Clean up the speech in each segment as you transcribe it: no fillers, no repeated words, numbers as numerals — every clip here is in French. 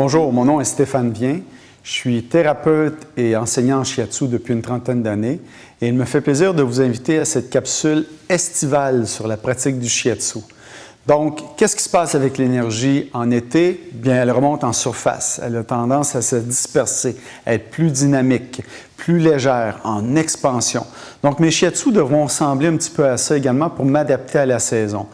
Bonjour, mon nom est Stéphane Vien. Je suis thérapeute et enseignant en shiatsu depuis une trentaine d'années et il me fait plaisir de vous inviter à cette capsule estivale sur la pratique du shiatsu. Donc, qu'est-ce qui se passe avec l'énergie en été? Bien, elle remonte en surface. Elle a tendance à se disperser, à être plus dynamique, plus légère, en expansion. Donc, mes shiatsu devront ressembler un petit peu à ça également pour m'adapter à la saison.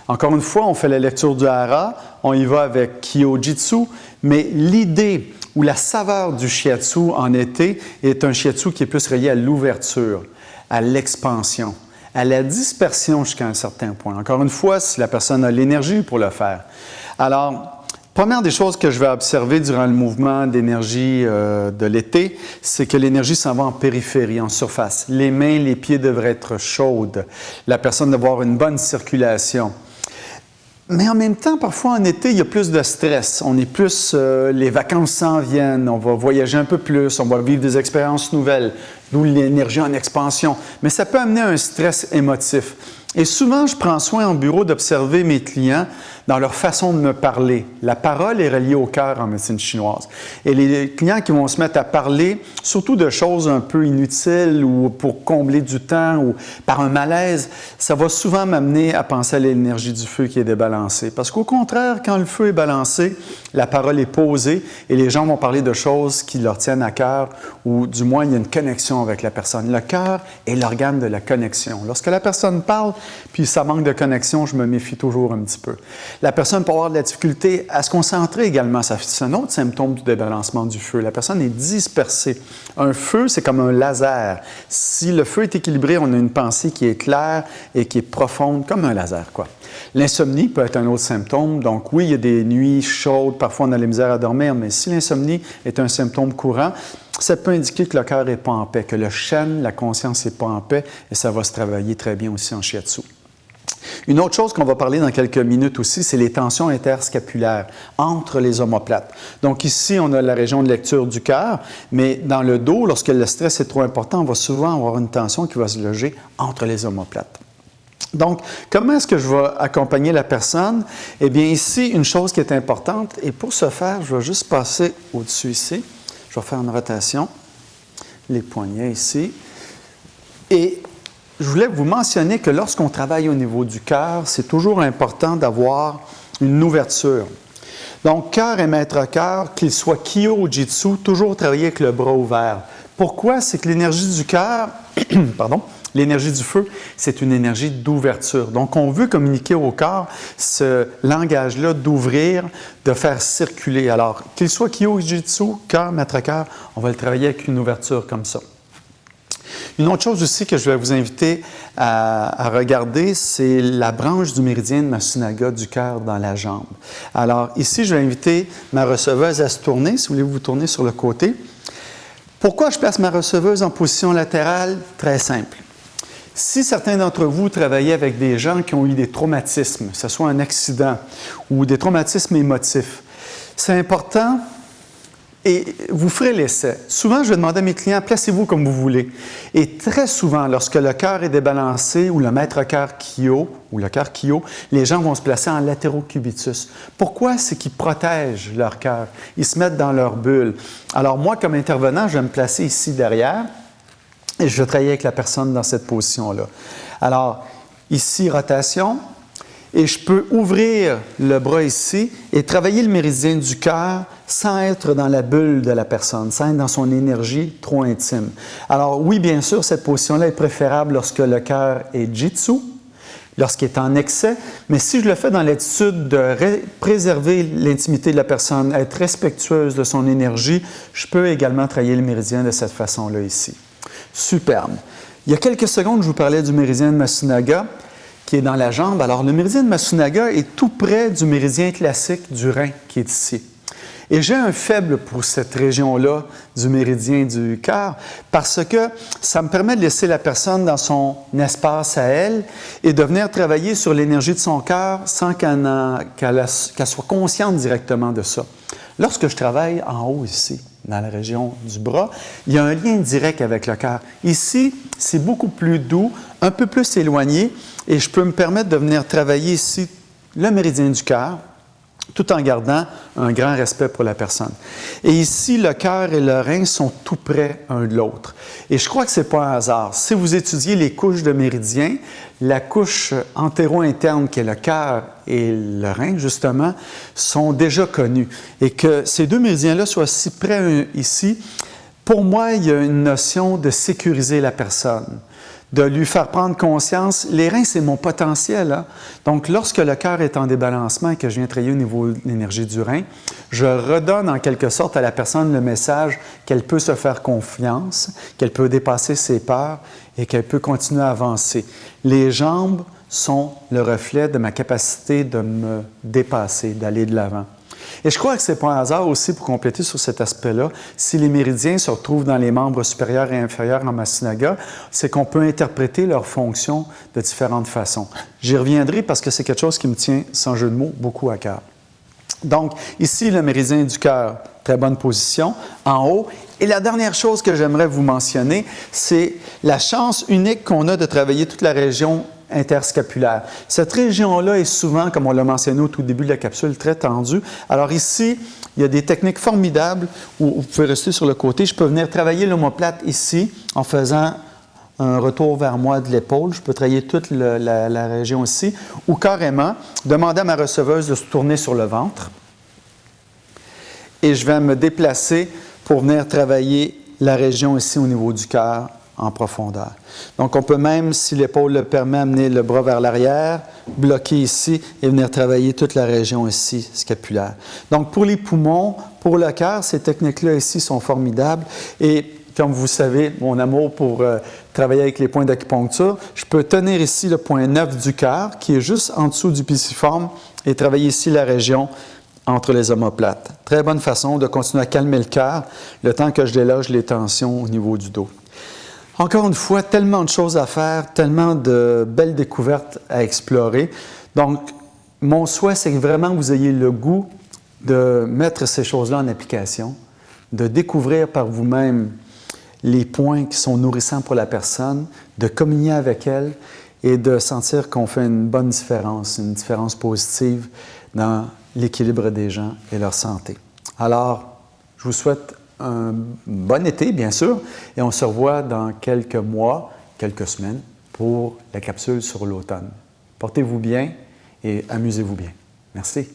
Encore une fois, on fait la lecture du hara, on y va avec Kyo-Jitsu, mais l'idée ou la saveur du shiatsu en été est un shiatsu qui est plus relié à l'ouverture, à l'expansion, à la dispersion jusqu'à un certain point. Encore une fois, si la personne a l'énergie pour le faire. Alors, première des choses que je vais observer durant le mouvement d'énergie de l'été, c'est que l'énergie s'en va en périphérie, en surface. Les mains, les pieds devraient être chaudes. La personne doit avoir une bonne circulation. Mais en même temps, parfois en été, il y a plus de stress. On est plus, les vacances s'en viennent, on va voyager un peu plus, on va vivre des expériences nouvelles, d'où l'énergie en expansion. Mais ça peut amener à un stress émotif. Et souvent, je prends soin en bureau d'observer mes clients dans leur façon de me parler. La parole est reliée au cœur en médecine chinoise. Et les clients qui vont se mettre à parler, surtout de choses un peu inutiles ou pour combler du temps ou par un malaise, ça va souvent m'amener à penser à l'énergie du feu qui est débalancée. Parce qu'au contraire, quand le feu est balancé, la parole est posée et les gens vont parler de choses qui leur tiennent à cœur ou du moins il y a une connexion avec la personne. Le cœur est l'organe de la connexion. Lorsque la personne parle, puis ça manque de connexion, je me méfie toujours un petit peu. La personne peut avoir de la difficulté à se concentrer également. C'est un autre symptôme du débalancement du feu. La personne est dispersée. Un feu, c'est comme un laser. Si le feu est équilibré, on a une pensée qui est claire et qui est profonde, comme un laser, quoi. L'insomnie peut être un autre symptôme. Donc oui, il y a des nuits chaudes, parfois on a la misère à dormir, mais si l'insomnie est un symptôme courant, ça peut indiquer que le cœur n'est pas en paix, que le chêne, la conscience n'est pas en paix, et ça va se travailler très bien aussi en shiatsu. Une autre chose qu'on va parler dans quelques minutes aussi, c'est les tensions interscapulaires entre les omoplates. Donc ici, on a la région de lecture du cœur, mais dans le dos, lorsque le stress est trop important, on va souvent avoir une tension qui va se loger entre les omoplates. Donc, comment est-ce que je vais accompagner la personne? Eh bien, ici, une chose qui est importante, et pour ce faire, je vais juste passer au-dessus ici. Je vais faire une rotation, les poignets ici. Et je voulais vous mentionner que lorsqu'on travaille au niveau du cœur, c'est toujours important d'avoir une ouverture. Donc, cœur et maître-cœur, qu'il soit Kyo ou Jitsu, toujours travailler avec le bras ouvert. Pourquoi? C'est que l'énergie du cœur, pardon, l'énergie du feu, c'est une énergie d'ouverture. Donc, on veut communiquer au corps ce langage-là d'ouvrir, de faire circuler. Alors, qu'il soit Kyo, Jitsu, cœur, maître-cœur, on va le travailler avec une ouverture comme ça. Une autre chose aussi que je vais vous inviter à regarder, c'est la branche du méridien de Masunaga du cœur dans la jambe. Alors, ici, je vais inviter ma receveuse à se tourner. Si vous voulez vous tourner sur le côté. Pourquoi je place ma receveuse en position latérale? Très simple. Si certains d'entre vous travaillaient avec des gens qui ont eu des traumatismes, que ce soit un accident ou des traumatismes émotifs, c'est important et vous ferez l'essai. Souvent, je vais demander à mes clients, placez-vous comme vous voulez. Et très souvent, lorsque le cœur est débalancé ou le maître-cœur Kyo ou le cœur Kyo, les gens vont se placer en latérocubitus. Pourquoi? C'est qu'ils protègent leur cœur. Ils se mettent dans leur bulle. Alors moi, comme intervenant, je vais me placer ici derrière. Et je vais travailler avec la personne dans cette position-là. Alors, ici, rotation. Et je peux ouvrir le bras ici et travailler le méridien du cœur sans être dans la bulle de la personne, sans être dans son énergie trop intime. Alors oui, bien sûr, cette position-là est préférable lorsque le cœur est Jitsu, lorsqu'il est en excès, mais si je le fais dans l'attitude de préserver l'intimité de la personne, être respectueuse de son énergie, je peux également travailler le méridien de cette façon-là ici. Superbe. Il y a quelques secondes, je vous parlais du méridien de Masunaga qui est dans la jambe. Alors, le méridien de Masunaga est tout près du méridien classique du rein qui est ici. Et j'ai un faible pour cette région-là du méridien du cœur parce que ça me permet de laisser la personne dans son espace à elle et de venir travailler sur l'énergie de son cœur sans qu'elle soit consciente directement de ça. Lorsque je travaille en haut ici, dans la région du bras, il y a un lien direct avec le cœur. Ici, c'est beaucoup plus doux, un peu plus éloigné, et je peux me permettre de venir travailler ici le méridien du cœur, tout en gardant un grand respect pour la personne. Et ici, le cœur et le rein sont tout près un de l'autre. Et je crois que ce n'est pas un hasard. Si vous étudiez les couches de méridiens, la couche antéro-interne, qui est le cœur et le rein, justement, sont déjà connues. Et que ces deux méridiens-là soient si près ici, pour moi, il y a une notion de sécuriser la personne, de lui faire prendre conscience. Les reins, c'est mon potentiel. Hein? Donc, lorsque le cœur est en débalancement et que je viens travailler au niveau de l'énergie du rein, je redonne en quelque sorte à la personne le message qu'elle peut se faire confiance, qu'elle peut dépasser ses peurs et qu'elle peut continuer à avancer. Les jambes sont le reflet de ma capacité de me dépasser, d'aller de l'avant. Et je crois que ce n'est pas un hasard aussi, pour compléter sur cet aspect-là, si les méridiens se retrouvent dans les membres supérieurs et inférieurs en Mastinaga, c'est qu'on peut interpréter leurs fonctions de différentes façons. J'y reviendrai parce que c'est quelque chose qui me tient, sans jeu de mots, beaucoup à cœur. Donc, ici, le méridien du cœur, très bonne position, en haut. Et la dernière chose que j'aimerais vous mentionner, c'est la chance unique qu'on a de travailler toute la région interscapulaire. Cette région-là est souvent, comme on l'a mentionné au tout début de la capsule, très tendue. Alors ici, il y a des techniques formidables où vous pouvez rester sur le côté. Je peux venir travailler l'omoplate ici en faisant un retour vers moi de l'épaule. Je peux travailler toute la région ici. Ou carrément, demander à ma receveuse de se tourner sur le ventre. Et je vais me déplacer pour venir travailler la région ici au niveau du cœur en profondeur. Donc, on peut même, si l'épaule le permet, amener le bras vers l'arrière, bloquer ici et venir travailler toute la région ici, scapulaire. Donc, pour les poumons, pour le cœur, ces techniques-là ici sont formidables. Et comme vous savez, mon amour pour travailler avec les points d'acupuncture, je peux tenir ici le point 9 du cœur, qui est juste en dessous du pisiforme, et travailler ici la région entre les omoplates. Très bonne façon de continuer à calmer le cœur, le temps que je déloge les tensions au niveau du dos. Encore une fois, tellement de choses à faire, tellement de belles découvertes à explorer. Donc, mon souhait, c'est que vraiment vous ayez le goût de mettre ces choses-là en application, de découvrir par vous-même les points qui sont nourrissants pour la personne, de communier avec elle et de sentir qu'on fait une bonne différence, une différence positive dans l'équilibre des gens et leur santé. Alors, je vous souhaite un bon été, bien sûr, et on se revoit dans quelques mois, quelques semaines, pour la capsule sur l'automne. Portez-vous bien et amusez-vous bien. Merci.